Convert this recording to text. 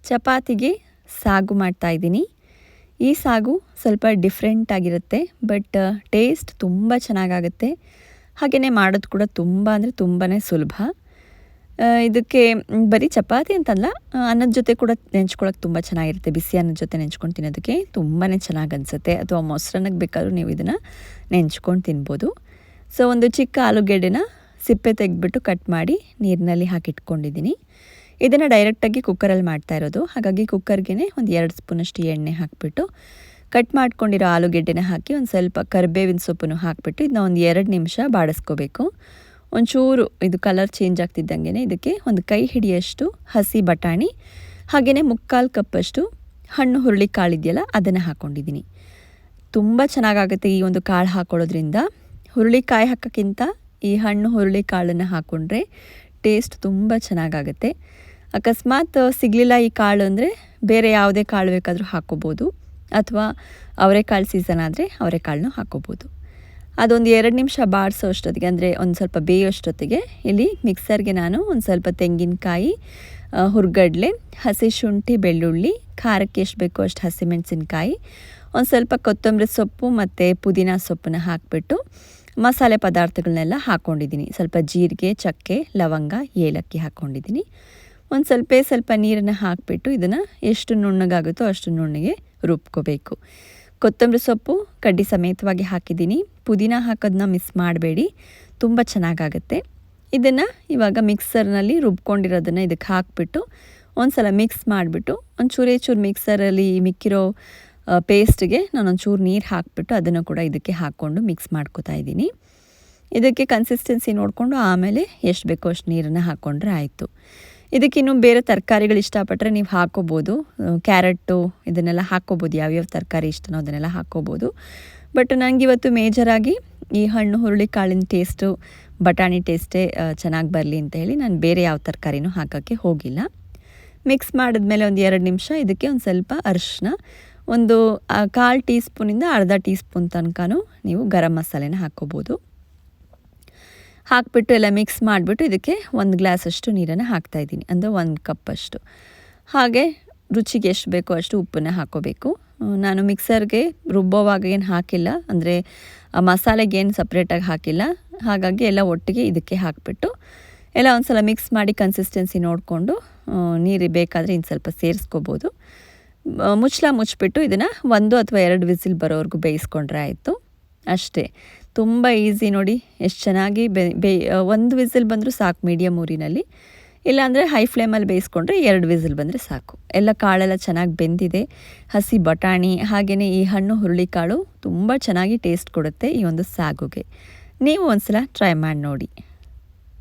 ಚಪಾತಿಗೆ ಸಾಗು ಮಾಡ್ತಾಯಿದ್ದೀನಿ. ಈ ಸಾಗು ಸ್ವಲ್ಪ ಡಿಫ್ರೆಂಟ್ ಆಗಿರುತ್ತೆ, ಬಟ್ ಟೇಸ್ಟ್ ತುಂಬ ಚೆನ್ನಾಗಾಗುತ್ತೆ. ಹಾಗೆಯೇ ಮಾಡೋದು ಕೂಡ ತುಂಬ ಅಂದರೆ ತುಂಬಾ ಸುಲಭ. ಇದಕ್ಕೆ ಬರೀ ಚಪಾತಿ ಅಂತಲ್ಲ, ಅನ್ನದ ಜೊತೆ ಕೂಡ ನೆಂಚ್ಕೊಳ್ಳೋಕೆ ತುಂಬ ಚೆನ್ನಾಗಿರುತ್ತೆ. ಬಿಸಿ ಅನ್ನದ ಜೊತೆ ನೆಂಚ್ಕೊಂಡು ತಿನ್ನೋದಕ್ಕೆ ತುಂಬಾ ಚೆನ್ನಾಗಿ ಅನಿಸುತ್ತೆ. ಅಥವಾ ಮೊಸರನ್ನಕ್ಕೆ ಬೇಕಾದ್ರೂ ನೀವು ಇದನ್ನು ನೆಂಚ್ಕೊಂಡು ತಿನ್ಬೋದು. ಸೊ ಒಂದು ಚಿಕ್ಕ ಆಲೂಗೆಡ್ಡೆನ ಸಿಪ್ಪೆ ತೆಗೆದ್ಬಿಟ್ಟು ಕಟ್ ಮಾಡಿ ನೀರಿನಲ್ಲಿ ಹಾಕಿಟ್ಕೊಂಡಿದ್ದೀನಿ. ಇದನ್ನು ಡೈರೆಕ್ಟಾಗಿ ಕುಕ್ಕರಲ್ಲಿ ಮಾಡ್ತಾ ಇರೋದು. ಹಾಗಾಗಿ ಕುಕ್ಕರ್ಗೆ ಒಂದು 2 ಸ್ಪೂನಷ್ಟು ಎಣ್ಣೆ ಹಾಕಿಬಿಟ್ಟು ಕಟ್ ಮಾಡ್ಕೊಂಡಿರೋ ಆಲೂಗೆಡ್ಡೆನ ಹಾಕಿ ಒಂದು ಸ್ವಲ್ಪ ಕರಿಬೇವಿನ ಸೊಪ್ಪನ್ನು ಹಾಕಿಬಿಟ್ಟು ಇದನ್ನ ಒಂದು 2 ನಿಮಿಷ ಬಾಡಿಸ್ಕೋಬೇಕು. ಒಂಚೂರು ಇದು ಕಲರ್ ಚೇಂಜ್ ಆಗ್ತಿದ್ದಂಗೆ ಇದಕ್ಕೆ ಒಂದು ಕೈ ಹಿಡಿಯಷ್ಟು ಹಸಿ ಬಟಾಣಿ, ಹಾಗೆಯೇ 3/4 ಕಪ್ಪಷ್ಟು ಹಣ್ಣು ಹುರುಳಿಕಾಳು ಇದೆಯಲ್ಲ ಅದನ್ನು ಹಾಕ್ಕೊಂಡಿದ್ದೀನಿ. ತುಂಬ ಚೆನ್ನಾಗಾಗುತ್ತೆ ಈ ಒಂದು ಕಾಳು ಹಾಕೊಳ್ಳೋದ್ರಿಂದ. ಹುರುಳಿಕಾಯಿ ಹಾಕೋಕ್ಕಿಂತ ಈ ಹಣ್ಣು ಹುರುಳಿಕಾಳನ್ನು ಹಾಕ್ಕೊಂಡ್ರೆ ಟೇಸ್ಟ್ ತುಂಬ ಚೆನ್ನಾಗಾಗುತ್ತೆ. ಅಕಸ್ಮಾತ್ ಸಿಗಲಿಲ್ಲ ಈ ಕಾಳು ಅಂದರೆ ಬೇರೆ ಯಾವುದೇ ಕಾಳು ಬೇಕಾದರೂ ಹಾಕ್ಕೋಬೋದು, ಅಥವಾ ಅವರೆಕಾಳು ಸೀಸನ್ ಆದರೆ ಅವರೆಕಾಳನ್ನೂ ಹಾಕ್ಕೋಬೋದು. ಅದೊಂದು 2 ನಿಮಿಷ ಬಾಡಿಸೋ ಅಷ್ಟೊತ್ತಿಗೆ, ಅಂದರೆ ಒಂದು ಸ್ವಲ್ಪ ಬೇಯೋಷ್ಟೊತ್ತಿಗೆ ಇಲ್ಲಿ ಮಿಕ್ಸರ್ಗೆ ನಾನು ಒಂದು ಸ್ವಲ್ಪ ತೆಂಗಿನಕಾಯಿ, ಹುರ್ಗಡ್ಲೆ, ಹಸಿ ಶುಂಠಿ, ಬೆಳ್ಳುಳ್ಳಿ, ಖಾರಕ್ಕೆ ಎಷ್ಟು ಬೇಕೋ ಅಷ್ಟು ಹಸಿಮೆಣಸಿನ್ಕಾಯಿ, ಒಂದು ಸ್ವಲ್ಪ ಕೊತ್ತಂಬರಿ ಸೊಪ್ಪು ಮತ್ತು ಪುದೀನ ಸೊಪ್ಪನ್ನ ಹಾಕಿಬಿಟ್ಟು ಮಸಾಲೆ ಪದಾರ್ಥಗಳನ್ನೆಲ್ಲ ಹಾಕ್ಕೊಂಡಿದ್ದೀನಿ. ಸ್ವಲ್ಪ ಜೀರಿಗೆ, ಚಕ್ಕೆ, ಲವಂಗ, ಏಲಕ್ಕಿ ಹಾಕ್ಕೊಂಡಿದ್ದೀನಿ. ಒಂದು ಸ್ವಲ್ಪ ನೀರನ್ನು ಹಾಕಿಬಿಟ್ಟು ಇದನ್ನು ಎಷ್ಟು ನುಣ್ಣಗಾಗುತ್ತೋ ಅಷ್ಟು ನುಣ್ಣಗೆ ರುಬ್ಕೋಬೇಕು. ಕೊತ್ತಂಬರಿ ಸೊಪ್ಪು ಕಡ್ಡಿ ಸಮೇತವಾಗಿ ಹಾಕಿದ್ದೀನಿ. ಪುದೀನ ಹಾಕೋದನ್ನ ಮಿಸ್ ಮಾಡಬೇಡಿ, ತುಂಬ ಚೆನ್ನಾಗಾಗುತ್ತೆ. ಇದನ್ನು ಇವಾಗ ಮಿಕ್ಸರ್ನಲ್ಲಿ ರುಬ್ಕೊಂಡಿರೋದನ್ನು ಇದಕ್ಕೆ ಹಾಕಿಬಿಟ್ಟು ಒಂದು ಸಲ ಮಿಕ್ಸ್ ಮಾಡಿಬಿಟ್ಟು ಚೂರು ಮಿಕ್ಸರಲ್ಲಿ ಮಿಕ್ಕಿರೋ ಪೇಸ್ಟ್ಗೆ ನಾನೊಂಚೂರು ನೀರು ಹಾಕಿಬಿಟ್ಟು ಅದನ್ನು ಕೂಡ ಇದಕ್ಕೆ ಹಾಕ್ಕೊಂಡು ಮಿಕ್ಸ್ ಮಾಡ್ಕೋತಾ ಇದ್ದೀನಿ. ಇದಕ್ಕೆ ಕನ್ಸಿಸ್ಟೆನ್ಸಿ ನೋಡಿಕೊಂಡು ಆಮೇಲೆ ಎಷ್ಟು ಬೇಕೋ ಅಷ್ಟು ನೀರನ್ನು ಹಾಕ್ಕೊಂಡ್ರೆ ಆಯಿತು. ಇದಕ್ಕಿನ್ನೂ ಬೇರೆ ತರಕಾರಿಗಳು ಇಷ್ಟಪಟ್ಟರೆ ನೀವು ಹಾಕ್ಕೋಬೋದು. ಕ್ಯಾರೆಟು ಇದನ್ನೆಲ್ಲ ಹಾಕ್ಕೋಬೋದು, ಯಾವ್ಯಾವ ತರಕಾರಿ ಇಷ್ಟನೋ ಅದನ್ನೆಲ್ಲ ಹಾಕ್ಕೋಬೋದು. ಬಟ್ ನನಗಿವತ್ತು ಮೇಜರಾಗಿ ಈ ಹಣ್ಣು ಹುರುಳಿಕಾಳಿನ ಟೇಸ್ಟು, ಬಟಾಣಿ ಟೇಸ್ಟೇ ಚೆನ್ನಾಗಿ ಬರಲಿ ಅಂತ ಹೇಳಿ ನಾನು ಬೇರೆ ಯಾವ ತರಕಾರಿನೂ ಹಾಕೋಕ್ಕೆ ಹೋಗಿಲ್ಲ. ಮಿಕ್ಸ್ ಮಾಡಿದ್ಮೇಲೆ ಒಂದು 2 ನಿಮಿಷ ಇದಕ್ಕೆ ಒಂದು ಸ್ವಲ್ಪ ಅರಿಶಿನ, ಒಂದು 1/4 ಟೀ ಸ್ಪೂನಿಂದ ಅರ್ಧ ಟೀ ಸ್ಪೂನ್ ತನಕನೂ ನೀವು ಗರಂ ಮಸಾಲೆನ ಹಾಕ್ಕೋಬೋದು. ಹಾಕಿಬಿಟ್ಟು ಎಲ್ಲ ಮಿಕ್ಸ್ ಮಾಡಿಬಿಟ್ಟು ಇದಕ್ಕೆ 1 ಗ್ಲಾಸಷ್ಟು ನೀರನ್ನು ಹಾಕ್ತಾಯಿದ್ದೀನಿ, ಅಂದರೆ 1 ಕಪ್ಪಷ್ಟು. ಹಾಗೆ ರುಚಿಗೆ ಎಷ್ಟು ಬೇಕೋ ಅಷ್ಟು ಉಪ್ಪನ್ನು ಹಾಕ್ಕೋಬೇಕು. ನಾನು ಮಿಕ್ಸರ್ಗೆ ರುಬ್ಬೋವಾಗ ಏನು ಹಾಕಿಲ್ಲ, ಅಂದರೆ ಮಸಾಲೆಗೆ ಏನು ಸಪ್ರೇಟಾಗಿ ಹಾಕಿಲ್ಲ. ಹಾಗಾಗಿ ಎಲ್ಲ ಒಟ್ಟಿಗೆ ಇದಕ್ಕೆ ಹಾಕಿಬಿಟ್ಟು ಎಲ್ಲ ಒಂದು ಸಲ ಮಿಕ್ಸ್ ಮಾಡಿ ಕನ್ಸಿಸ್ಟೆನ್ಸಿ ನೋಡಿಕೊಂಡು ನೀರು ಬೇಕಾದರೆ ಇನ್ನು ಸ್ವಲ್ಪ ಸೇರಿಸ್ಕೋಬೋದು. ಮುಚ್ಚಿಬಿಟ್ಟು ಇದನ್ನು 1 ಅಥವಾ 2 ವಿಸಿಲ್ ಬರೋವರೆಗೂ ಬೇಯಿಸ್ಕೊಂಡ್ರೆ ಆಯಿತು. ಅಷ್ಟೇ, ತುಂಬ ಈಸಿ ನೋಡಿ. ಎಷ್ಟು ಚೆನ್ನಾಗಿ 1 ವಿಸಿಲ್ ಬಂದರೂ ಸಾಕು ಮೀಡಿಯಮ್ ಊರಿನಲ್ಲಿ, ಇಲ್ಲಾಂದರೆ ಹೈ ಫ್ಲೇಮಲ್ಲಿ ಬೇಯಿಸ್ಕೊಂಡ್ರೆ 2 ವಿಸಿಲ್ ಬಂದರೆ ಸಾಕು. ಎಲ್ಲ ಕಾಳೆಲ್ಲ ಚೆನ್ನಾಗಿ ಬೆಂದಿದೆ. ಹಸಿ ಬಟಾಣಿ ಹಾಗೆಯೇ ಈ ಹಣ್ಣು ಹುರುಳಿಕಾಳು ತುಂಬ ಚೆನ್ನಾಗಿ ಟೇಸ್ಟ್ ಕೊಡುತ್ತೆ ಈ ಒಂದು ಸಾಗುಗೆ. ನೀವು ಒಂದು ಸಲ ಟ್ರೈ ಮಾಡಿ ನೋಡಿ.